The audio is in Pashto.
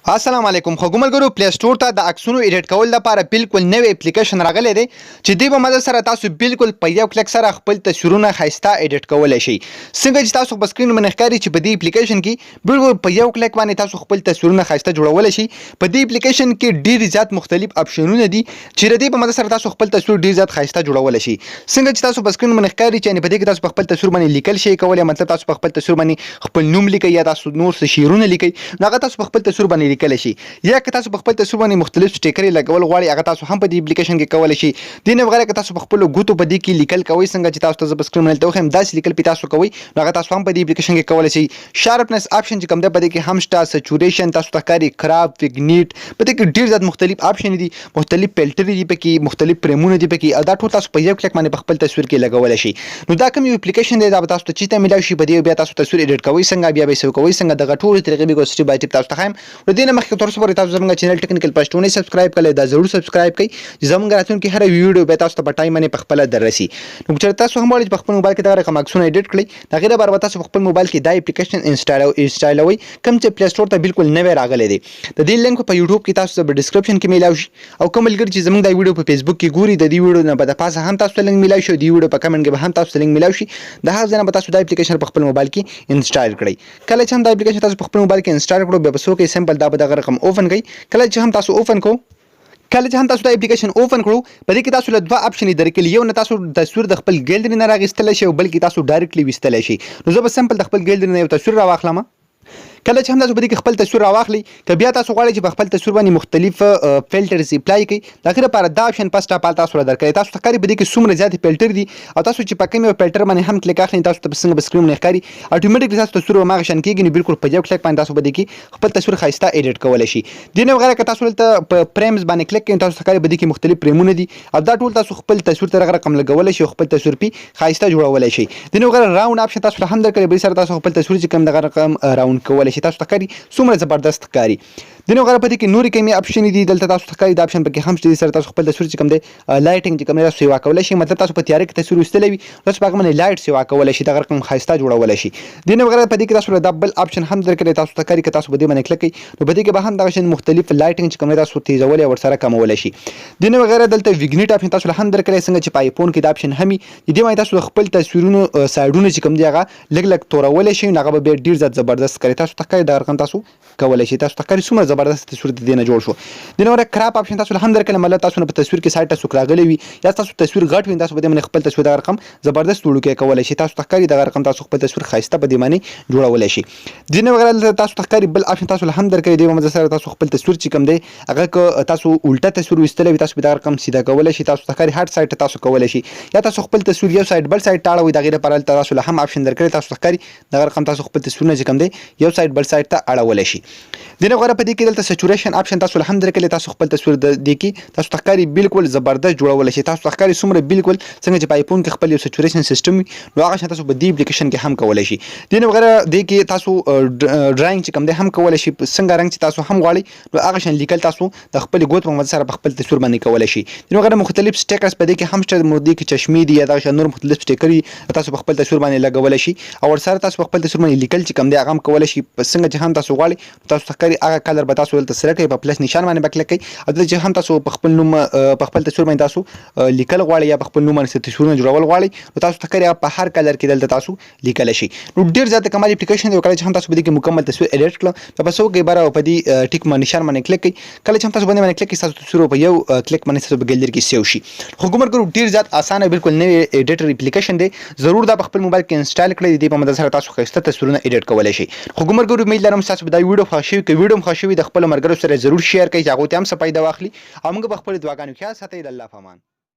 السلام علیکم خو ګملګرو پلی سٹور ته د عکسونو ایډیټ کول لپاره بالکل نوې اپلیکیشن راغلی دی چې دوی په مدد سره تاسو بالکل په یو کلیک سره خپل تصویرونه ښایسته ایډیټ کولی شئ. څنګه چې تاسو په سکرین باندې ښکاري چې په دې اپلیکیشن کې بالکل په یو کلیک باندې تاسو خپل تصویرونه ښایسته جوړولی شئ. په دې اپلیکیشن کې ډېر زیات مختلف اپشنونه دي چې د دې په مدد سره تاسو خپل تصویر ډېر زیات ښایسته جوړولی شئ. څنګه چې تاسو په سکرین باندې ښکاري چې په دې کې تاسو په خپل تصویر باندې لیکل شئ کولی، مطلب تاسو په خپل تصویر باندې خپل نوم لیکئ یا تاسو نور څه شعرونه لیکئ نو هغه تاسو په خپل تصویر باندې لیکلی شئ. یا که تاسو په خپل تصویر باندې مختلف سټیکرې لګول غواړئ هغه تاسو هم په دې اپلیکیشن کې کولی شئ. دې نه بغیر که تاسو په خپلو ګوتو په دې کې لیکل کوئ، څنګه چې تاسو ته زه په سکرین باندې دلته وښیم داسې لیکل پې تاسو کوئ نو هغه تاسو هم په دې اپلیکیشن کې کولی شئ. شارپنس آپشن چې کوم دی په دې کې هم شته، سچوریشن تاسو ته ښکاري، کراپ، ویګنیټ، په دې کې ډېر زیات مختلف آپشن دي، مختلف فلټرې دي پکې، مختلف فریمونه دي پکې او دا ټول تاسو په یو کلیک باندې په خپل تصویر کې لګولی شئ. نو دا کوم یو اپلیکیشن دی دا به تاسو ته چېرته میلاو شي، په دې بیا تاسو تصویر ایډیټ کوئ څنګه، بیا به یې سیو کوئ څنګه، دغه ټولې طریقې به سټیپ بای سټیپ تاسو ته ښایم. نو دې نه مخکې تر اوسه پورې تاسو زموږ چینل ټیکنیکل پښتو نه سبسکرایب کړئ، دا ضرور سبسکرایب کړئ چې زموږ راتلونکي هره ویډیو بیا تاسو ته په ټایم باندې پخپله در رسي. نو که چېرې تاسو هم غواړئ چې په خپل موبایل کې دغه رقم عکسونه ایډیټ کړئ د هغې لپاره به تاسو په خپل موبایل کې دا اپلیکیشن انسټالوئ کوم چې پلی سټور ته بالکل نوی راغلی دی. د دې لینک په یوټیوب کې تاسو ته په ډسکرپشن کې میلاو شي او کوم ملګري چې زموږ دا ویډیو په فیسبوک کې ګوري د دې ویډیو نه به د پاسه هم تاسو ته لینک میلاو شي او دې ویډیو په کمنټ کې به هم تاسو ته لینک میلاو شي. د هغه ځای نه به تاسو دا اپلیکیشن په خپل موبایل کې انسټال کړئ. کله چې هم دا اپلیکیشن تاسو په خپل موبایل کې انسټال کړو بیا به څه وکړئ، سمپل دا به دغه رقم اوپن کړئ. کله چې هم تاسو اوپن دا اپلیکیشن اوپن کړو په دې کې تاسو له دوه آپشنې درکړي، یو نه تاسو تصویر د خپل ګیلري نه راغیستلی شئ او بل کې تاسو ډایرکټلی ویستلی شئ. نو زه به سمپل د خپل ګیلري نه یو تصویر راواخلم. کله چې هم تاسو په دې کې خپل تصویر راواخلئ که بیا تاسو غواړئ چې په خپل تصویر باندې مختلف فلټرز اپلای کړئ د هغې لپاره دا آپشن فرسټ اف آل تاسو له درکړی. تاسو ته ښکاري په دې کې څومره زیاتې فلټر دي او تاسو چې په کوم یو فلټر باندې هم کلیک اخلئ تاسو ته څنګه په سکرین باندې ښکاري اټومیټیکلی تاسو تصویر هماغه شان کېږي. نو بالکل په یو کلیک باندې تاسو په دې کې خپل تصویر ښایسته ایډیټ کولی شئ. دې نه بغیر که تاسو دلته په پریمز باندې کلیک کوئ تاسو ته ښکاري په دې کې مختلف پریمونه دي او دا ټول تاسو خپل تصویر ته دغه رقم لګولی شئ او خپل تصویر پې ښایسته جوړولی شئ. دې نه بغیر راوند آپشن تاسو ته هم درکړی، بلې سره تاسو خپل تصویر چې کوم دغه رقم راوند کولی شئ. تاسو ته ښکاري څومره زبردست ښکاري. د نه بغیر په دې کې نورې کومې آپشنې دي دلته تاسو ته ښکاري دا آپشن پکې هم شته. سره تاسو خپل تصویر چې کوم دی لایټنګ چې کوم دی تاسو سیوا کولی شئ، مطلب تاسو په تیاره کې تصویر ویستلی وي تاسو په هغه باندې لایټ سیوا کولی شئ، دغه رقم ښایسته جوړولی شئ. د نه بغیر په دې کې تاسو له دا بل آپشن هم درکړی، تاسو ته ښکاري که تاسو په دې باندې کلیک کړئ نو په دې کې به هم دغه شان مختلف لایټنګ چې کوم دی تاسو تیزولی او ورسره کمولی شئ. د نه بغیر دلته ویګنیټ آپشن تاسو له هم درکړی، څنګه چې په آیفون کې دا آپشن هم وي د دې باندې تاسو د خپل تصویرونو سایډونه چې کوم دی هغه لږ لږ تورولی شئ نو هغه به بیا ډېر زیات زبردست ښکاري. تاسو ته ښکاري دغه رقم تاسو کولی شئ. تاسو ته ښکاري څومره زبردست تصویر د دې نه جوړ شو. د نه کراپ آپشن تاسو له هم درکړی، مطلب تاسو نه په تصویر کې سایډ ته څوک راغلی وي یا تاسو تصویر غټ وي تاسو په دې باندې خپل تصویر دغه رقم زبردست وړوکی کولی شئ. تاسو ته ښکاري دغه رقم تاسو خپل تصویر ښایسته په دې باندې جوړولی شئ. د نه بغیر تاسو ته ښکاري بل آپشن تاسو له هم درکړی، دې په مدد سره تاسو خپل تصویر چې کوم دی هغه که تاسو الټه تصویر ویستلی وي تاسو به دغه رقم سیده کولی شئ. تاسو ته ښکاري هر سایډ ته تاسو کولی شئ یا تاسو خپل تصویر یو سایډ بل سایډ ته اړوئ د هغې لپاره هلته تاسو له هم آپشن درکړی. تاسو ته ښکاري دغه رقم تاسو خپل تصویرونه چې کوم دی یو سایډ بل سایډ ته اړولی شئ. د نه بغیر په دې کې دلته سچوریشن آپشن تاسو له هم درکړی، تاسو خپل تصویر د دې کې تاسو ته ښکاري بالکل زبردست جوړولی شئ. تاسو ته ښکاري څومره بالکل څنګه چې په آیفون کې خپل یو سچوریشن سیسټم وي نو هغه شان تاسو په دې اپلیکیشن کې هم کولی شئ. دې نه بغیر دې کې تاسو ډرایینګ چې کوم دی هم کولی شئ، څنګه رنګ چې تاسو هم غواړئ نو هغه شان لیکل تاسو د خپل ګوت په مدد سره په خپل تصویر باندې کولی شئ. دې نه بغیر مختلف سټیکرز په دې کې هم شته، دې کې چشمې دي یا دغه شان نور مختلف سټیکر دي تاسو په خپل تصویر باندې لګولی شئ او ورسره تاسو په خپل تصویر باندې لیکل چې کوم دی هغه هم کولی شئ. څنګه چې هم تاسو غواړئ تاسو ته ښکاري هغه کلر به تاسو دلته سلیکټ کړئ، په پلس نشان باندې به کلیک کړئ او دلته چې هم تاسو په خپل نوم په خپل تصویر باندې تاسو لیکل غواړئ یا په خپل نوم باندې تصویرونه جوړول غواړئ نو تاسو ته ښکاري په هر کلر کې دلته تاسو لیکلی شئ. نو ډېر زیات کمال اپلیکیشن دی. کله چې هم تاسو په دې کې مکمل تصویر ایډیټ کړه نو په څه وکړئ بره په دې ټیک نشان باندې کلیک کړئ. کله چې هم تاسو باندې کلیک کړئ تاسو تصویر په یو کلیک باندې تاسو په ګیلري کې سیو شي. خو ګمرګرو ډېر زیات اسانه بالکل نوی ایډیټر اپلیکیشن دی، ضرور دا په خپل موبایل کې انسټال کړئ. د دې په مدد سره تاسو ښایسته تصویرونه ایډیټ کولی شئ. خو ګمرګرو امید لرم تاسو به دا ویډیو خوښ شوي، که ویډیو هم خوښ شوي د خپلو ملګرو سره ضرور شیر کړئ چې هغوی ته هم څه فایده واخلي او موږ به خپلې دعاګانې خیال ساتئ. د الله په امان.